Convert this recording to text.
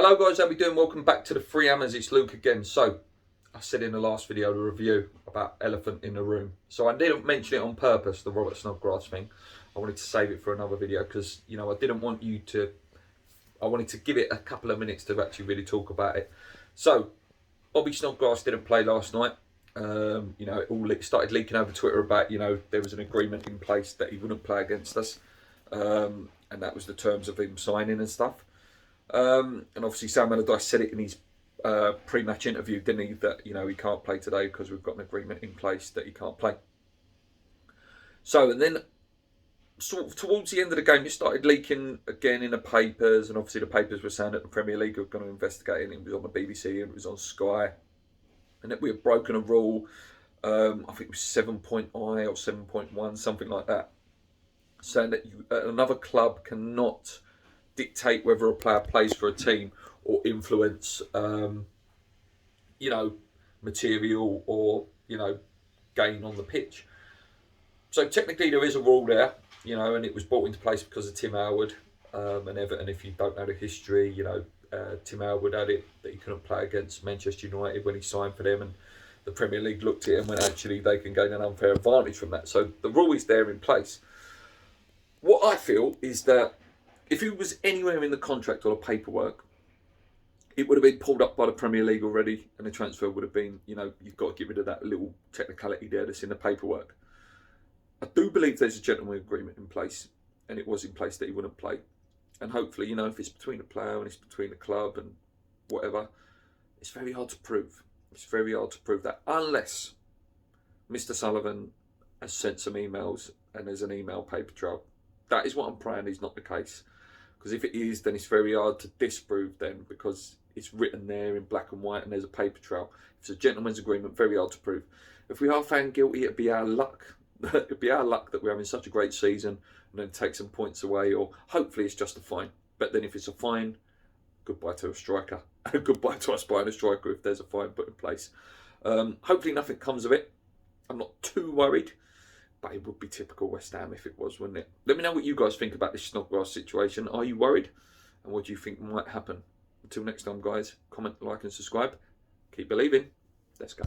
Hello guys, how we doing? Welcome back to the Free Hammers. It's Luke again. So, I said in the last video, the review about elephant in the room. So I didn't mention it on purpose, the Robert Snodgrass thing. I wanted to save it for another video because, you know, I didn't want you to... I wanted to give it a couple of minutes to actually really talk about it. So, Bobby Snodgrass didn't play last night. You know, it all started leaking over Twitter about, you know, there was an agreement in place that he wouldn't play against us. And that was the terms of him signing and stuff. And obviously Sam Allardyce said it in his pre-match interview, didn't he, that, you know, he can't play today because we've got an agreement in place that he can't play. So, and then sort of towards the end of the game, it started leaking again in the papers, and obviously the papers were saying that the Premier League were going to investigate it, and it was on the BBC and it was on Sky, and that we had broken a rule, I think it was 7.I or 7.1, something like that, saying that another club cannot dictate whether a player plays for a team or influence, you know, material or, you know, gain on the pitch. So technically there is a rule there, you know, and it was brought into place because of Tim Howard and Everton. If you don't know the history, you know, Tim Howard had it that he couldn't play against Manchester United when he signed for them, and the Premier League looked at him when actually they can gain an unfair advantage from that. So the rule is there in place. What I feel is that if it was anywhere in the contract or the paperwork, it would have been pulled up by the Premier League already, and the transfer would have been, you know, you've got to get rid of that little technicality there that's in the paperwork. I do believe there's a gentleman agreement in place, and it was in place that he wouldn't play. And hopefully, you know, if it's between the player and it's between the club and whatever, it's very hard to prove. It's very hard to prove that, unless Mr. Sullivan has sent some emails and there's an email paper trail. That is what I'm praying is not the case. Because if it is, then it's very hard to disprove then, because it's written there in black and white and there's a paper trail. If it's a gentleman's agreement, very hard to prove. If we are found guilty, it'd be our luck. It'd be our luck that we're having such a great season and then take some points away, or hopefully it's just a fine. But then if it's a fine, goodbye to a striker. Goodbye to us buying a striker if there's a fine put in place. Hopefully nothing comes of it. I'm not too worried. But it would be typical West Ham if it was, wouldn't it? Let me know what you guys think about this Snodgrass situation. Are you worried? And what do you think might happen? Until next time, guys, comment, like and subscribe. Keep believing. Let's go.